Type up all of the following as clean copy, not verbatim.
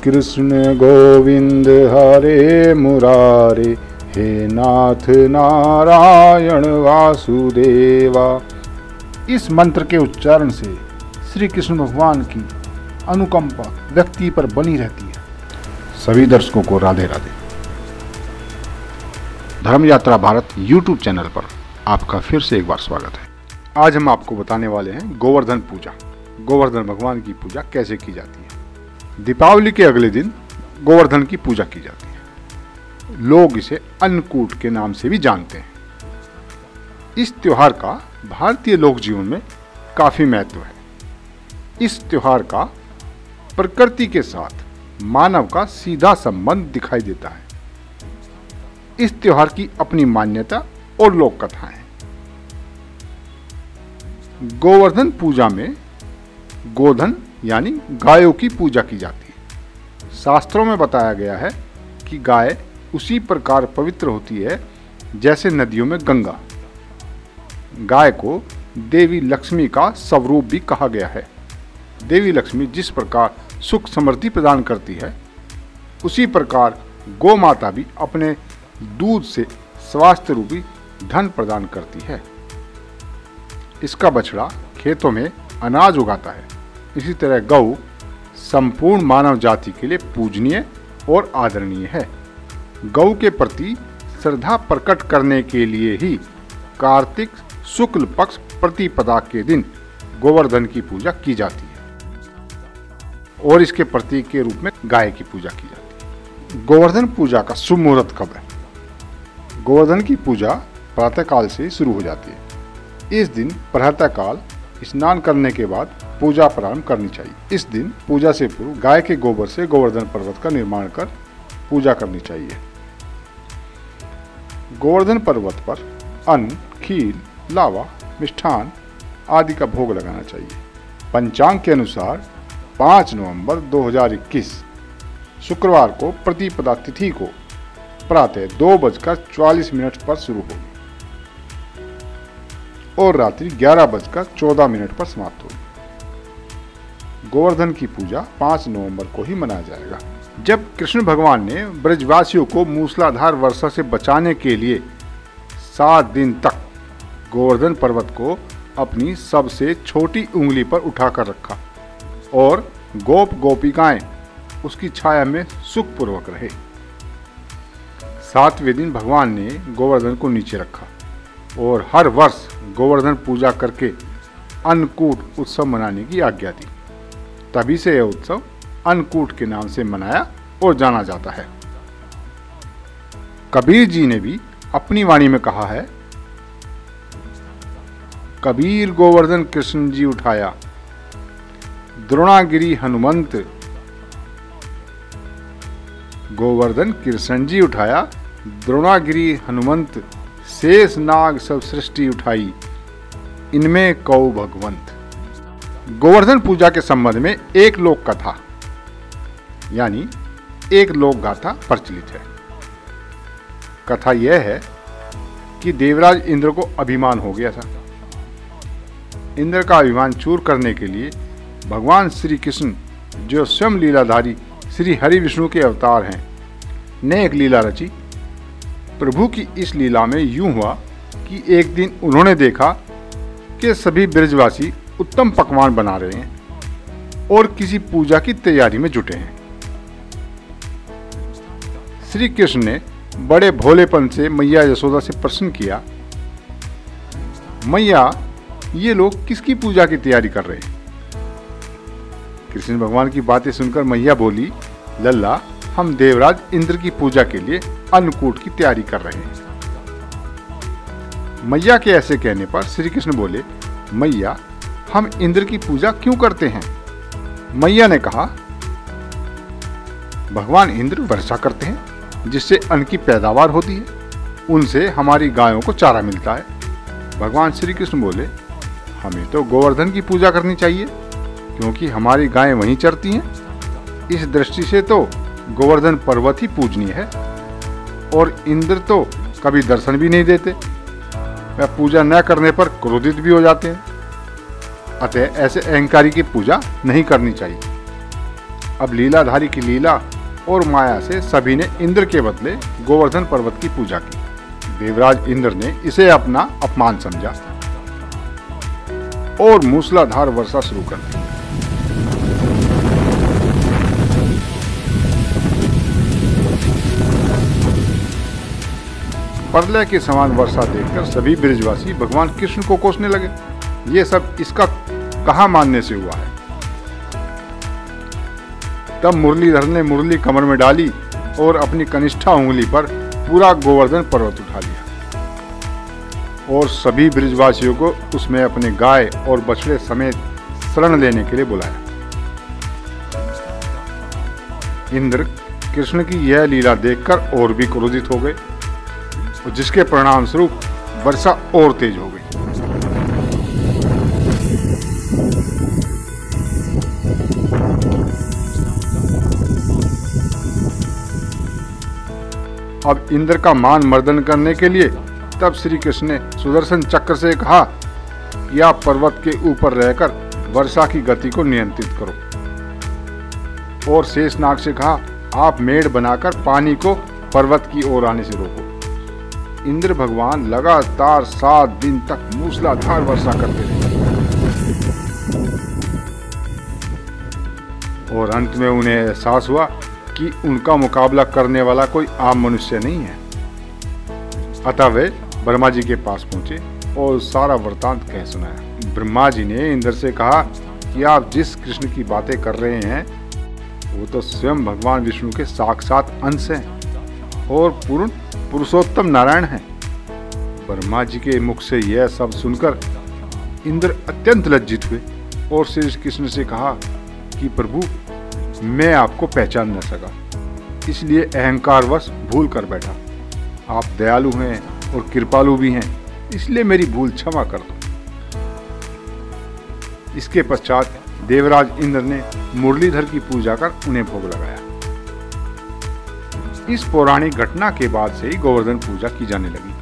कृष्ण गोविंद हरे मुरारे, हे नाथ नारायण वासुदेवा। इस मंत्र के उच्चारण से श्री कृष्ण भगवान की अनुकंपा व्यक्ति पर बनी रहती है। सभी दर्शकों को राधे राधे। धर्म यात्रा भारत यूट्यूब चैनल पर आपका फिर से एक बार स्वागत है। आज हम आपको बताने वाले हैं गोवर्धन पूजा। गोवर्धन भगवान की पूजा कैसे की जाती है। दीपावली के अगले दिन गोवर्धन की पूजा की जाती है। लोग इसे अन्नकूट के नाम से भी जानते हैं। इस त्योहार का भारतीय लोक जीवन में काफी महत्व है। इस त्योहार का प्रकृति के साथ मानव का सीधा संबंध दिखाई देता है। इस त्योहार की अपनी मान्यता और लोक कथाएं हैं। गोवर्धन पूजा में गोधन यानी गायों की पूजा की जाती है। शास्त्रों में बताया गया है कि गाय उसी प्रकार पवित्र होती है जैसे नदियों में गंगा। गाय को देवी लक्ष्मी का स्वरूप भी कहा गया है। देवी लक्ष्मी जिस प्रकार सुख समृद्धि प्रदान करती है, उसी प्रकार गौ माता भी अपने दूध से स्वास्थ्य रूपी धन प्रदान करती है। इसका बछड़ा खेतों में अनाज उगाता है। इसी तरह गौ संपूर्ण मानव जाति के लिए पूजनीय और आदरणीय है। गौ के प्रति श्रद्धा प्रकट करने के लिए ही कार्तिक शुक्ल पक्ष प्रतिपदा के दिन गोवर्धन की पूजा की जाती है और इसके प्रतीक के रूप में गाय की पूजा की जाती है। गोवर्धन पूजा का शुभ मुहूर्त कब है। गोवर्धन की पूजा प्रातःकाल से शुरू हो जाती है। इस दिन प्रातःकाल स्नान करने के बाद पूजा प्रारंभ करनी चाहिए। इस दिन पूजा से पूर्व गाय के गोबर से गोवर्धन पर्वत का निर्माण कर पूजा करनी चाहिए। गोवर्धन पर्वत पर अन्न, खीर, लावा, मिष्ठान आदि का भोग लगाना चाहिए। पंचांग के अनुसार 5 नवंबर 2021 शुक्रवार को प्रतिपदा तिथि को प्रातः 2:44 पर शुरू होगी और रात्रि 11:14 पर समाप्त होगी। गोवर्धन की पूजा 5 नवंबर को ही मनाया जाएगा। जब कृष्ण भगवान ने ब्रजवासियों को मूसलाधार वर्षा से बचाने के लिए 7 दिन तक गोवर्धन पर्वत को अपनी सबसे छोटी उंगली पर उठाकर रखा और गोप गोपिकाएं उसकी छाया में सुखपूर्वक रहे। 7वें दिन भगवान ने गोवर्धन को नीचे रखा और हर वर्ष गोवर्धन पूजा करके अन्नकूट उत्सव मनाने की आज्ञा दी। तभी से यह उत्सव अन्नकूट के नाम से मनाया और जाना जाता है। कबीर जी ने भी अपनी वाणी में कहा है, कबीर गोवर्धन कृष्ण जी उठाया, द्रोणागिरी हनुमंत। गोवर्धन कृष्ण जी उठाया, द्रोणागिरी हनुमंत। शेष नाग सब सृष्टि उठाई, इनमें कौ भगवंत। गोवर्धन पूजा के संबंध में एक लोक कथा यानी एक लोक गाथा प्रचलित है। कथा यह है कि देवराज इंद्र को अभिमान हो गया था। इंद्र का अभिमान चूर करने के लिए भगवान श्री कृष्ण, जो स्वयं लीलाधारी श्री हरि विष्णु के अवतार हैं, ने एक लीला रची। प्रभु की इस लीला में यूं हुआ कि एक दिन उन्होंने देखा कि सभी ब्रजवासी उत्तम पकवान बना रहे हैं और किसी पूजा की तैयारी में जुटे हैं। श्री कृष्ण ने बड़े भोलेपन से मैया यशोदा से प्रश्न किया, मैया, ये लोग किसकी पूजा की तैयारी कर रहे हैं। कृष्ण भगवान की बातें सुनकर मैया बोली, लल्ला, हम देवराज इंद्र की पूजा के लिए अन्नकूट की तैयारी कर रहे हैं। मैया के ऐसे कहने पर श्री कृष्ण बोले, मैया, हम इंद्र की पूजा क्यों करते हैं। मैया ने कहा, भगवान इंद्र वर्षा करते हैं जिससे अन्न की पैदावार होती है, उनसे हमारी गायों को चारा मिलता है। भगवान श्री कृष्ण बोले, हमें तो गोवर्धन की पूजा करनी चाहिए क्योंकि हमारी गायें वहीं चरती हैं। इस दृष्टि से तो गोवर्धन पर्वत ही पूजनीय है और इंद्र तो कभी दर्शन भी नहीं देते। वह पूजा न करने पर क्रोधित भी हो जाते हैं। अतः ऐसे अहंकारी की पूजा नहीं करनी चाहिए। अब लीलाधारी की लीला और माया से सभी ने इंद्र के बदले गोवर्धन पर्वत की पूजा की। देवराज इंद्र ने इसे अपना अपमान समझा और मूसलाधार वर्षा शुरू कर दी। प्रलय के समान वर्षा देखकर सभी ब्रजवासी भगवान कृष्ण को कोसने लगे। ये सब इसका कहाँ मानने से हुआ है। तब मुरलीधर ने मुरली कमर में डाली और अपनी कनिष्ठा उंगली पर पूरा गोवर्धन पर्वत उठा लिया और सभी ब्रजवासियों को उसमें अपने गाय और बछड़े समेत शरण लेने के लिए बुलाया। इंद्र कृष्ण की यह लीला देखकर और भी क्रोधित हो गए, जिसके परिणाम स्वरूप वर्षा और तेज हो गई। अब इंद्र का मान मर्दन करने के लिए तब श्री कृष्ण ने सुदर्शन चक्र से कहा कि आप पर्वत के ऊपर रहकर वर्षा की गति को नियंत्रित करो, और शेषनाग से कहा आप मेड़ बनाकर पानी को पर्वत की ओर आने से रोको। इंद्र भगवान लगातार 7 दिन तक मूसलाधार वर्षा करते रहे और अंत में उन्हें एहसास हुआ कि उनका मुकाबला करने वाला कोई आम मनुष्य नहीं है। अतः वे ब्रह्मा जी के पास पहुंचे और सारा वृतांत कह सुनाया। ब्रह्मा जी ने इंद्र से कहा कि आप जिस कृष्ण की बातें कर रहे हैं वो तो स्वयं भगवान विष्णु के साक्षात अंश हैं और पूर्ण पुरुषोत्तम नारायण हैं। ब्रह्मा जी के मुख से यह सब सुनकर इंद्र अत्यंत लज्जित हुए और श्री कृष्ण से कहा कि प्रभु मैं आपको पहचान न सका, इसलिए अहंकारवश भूल कर बैठा। आप दयालु हैं और कृपालु भी हैं, इसलिए मेरी भूल क्षमा कर दो। इसके पश्चात देवराज इंद्र ने मुरलीधर की पूजा कर उन्हें भोग लगाया। इस पौराणिक घटना के बाद से ही गोवर्धन पूजा की जाने लगी।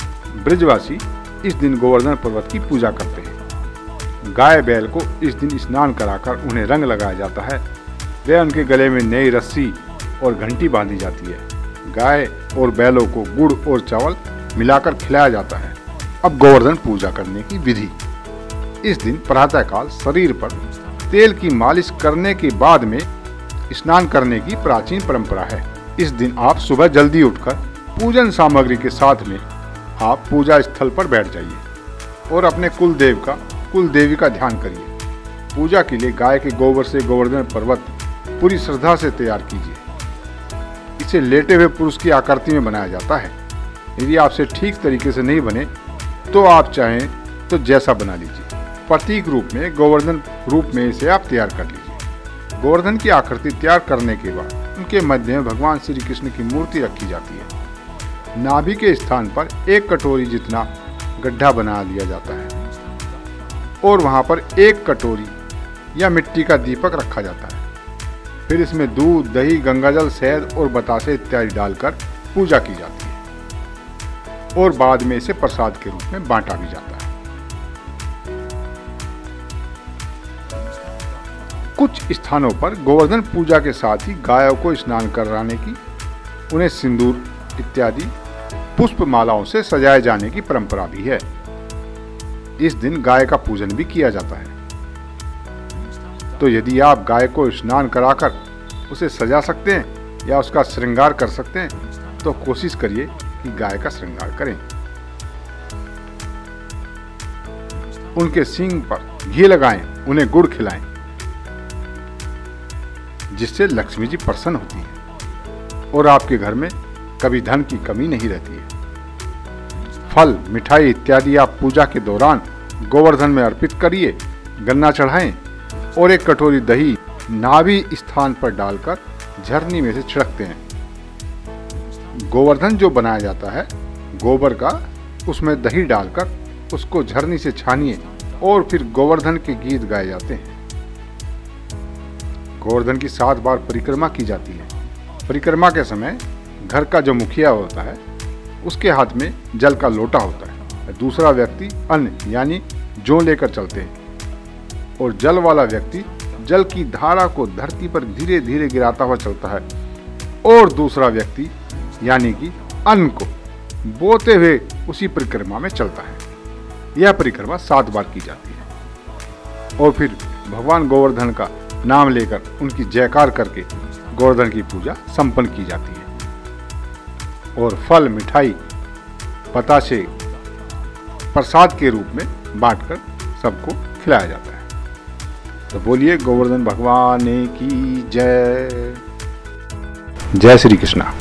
ब्रजवासी इस दिन गोवर्धन पर्वत की पूजा करते हैं। गाय बैल को इस दिन स्नान कराकर उन्हें रंग लगाया जाता है। वे उनके गले में नई रस्सी और घंटी बांधी जाती है। गाय और बैलों को गुड़ और चावल मिलाकर खिलाया जाता है। अब गोवर्धन पूजा करने की विधि। इस दिन प्रातःकाल शरीर पर तेल की मालिश करने के बाद में स्नान करने की प्राचीन परंपरा है। इस दिन आप सुबह जल्दी उठकर पूजन सामग्री के साथ में आप पूजा स्थल पर बैठ जाइए और अपने कुल देवी का ध्यान करिए। पूजा के लिए गाय के गोबर से गोवर्धन पर्वत पूरी श्रद्धा से तैयार कीजिए। इसे लेटे हुए पुरुष की आकृति में बनाया जाता है। यदि आपसे ठीक तरीके से नहीं बने तो आप चाहें तो जैसा बना लीजिए। प्रतीक रूप में गोवर्धन रूप में इसे आप तैयार कर लीजिए। गोवर्धन की आकृति तैयार करने के बाद उनके मध्य में भगवान श्री कृष्ण की मूर्ति रखी जाती है। नाभि के स्थान पर 1 कटोरी जितना गड्ढा बना लिया जाता है और वहां पर 1 कटोरी या मिट्टी का दीपक रखा जाता है। फिर इसमें दूध, दही, गंगाजल, शहद और बतासे इत्यादि डालकर पूजा की जाती है और बाद में इसे प्रसाद के रूप में बांटा भी जाता है। कुछ स्थानों पर गोवर्धन पूजा के साथ ही गायों को स्नान कराने की, उन्हें सिंदूर इत्यादि पुष्प मालाओं से सजाए जाने की परंपरा भी है। इस दिन गाय का पूजन भी किया जाता है। तो यदि आप गाय को स्नान कराकर उसे सजा सकते हैं या उसका श्रृंगार कर सकते हैं तो कोशिश करिए कि गाय का श्रृंगार करें। उनके सींग पर घी लगाएं, उन्हें गुड़ खिलाएं, जिससे लक्ष्मी जी प्रसन्न होती है और आपके घर में कभी धन की कमी नहीं रहती है। फल, मिठाई इत्यादि आप पूजा के दौरान गोवर्धन में अर्पित करिए, गन्ना चढ़ाएं और 1 कटोरी दही नाभि स्थान पर डालकर झरनी में से छिड़कते हैं। गोवर्धन जो बनाया जाता है गोबर का, उसमें दही डालकर उसको झरनी से छानिए और फिर गोवर्धन के गीत गाए जाते हैं। गोवर्धन की 7 बार परिक्रमा की जाती है। परिक्रमा के समय घर का जो मुखिया होता है उसके हाथ में जल का लोटा होता है। दूसरा व्यक्ति अन्न यानी जौ लेकर चलते हैं और जल वाला व्यक्ति जल की धारा को धरती पर धीरे धीरे गिराता हुआ चलता है और दूसरा व्यक्ति यानी कि अन्न को बोते हुए उसी परिक्रमा में चलता है। यह परिक्रमा 7 बार की जाती है और फिर भगवान गोवर्धन का नाम लेकर उनकी जयकार करके गोवर्धन की पूजा संपन्न की जाती है और फल, मिठाई, बताशे प्रसाद के रूप में बांटकर सबको खिलाया जाता है। तो बोलिए गोवर्धन भगवान की जय। जय श्री कृष्णा।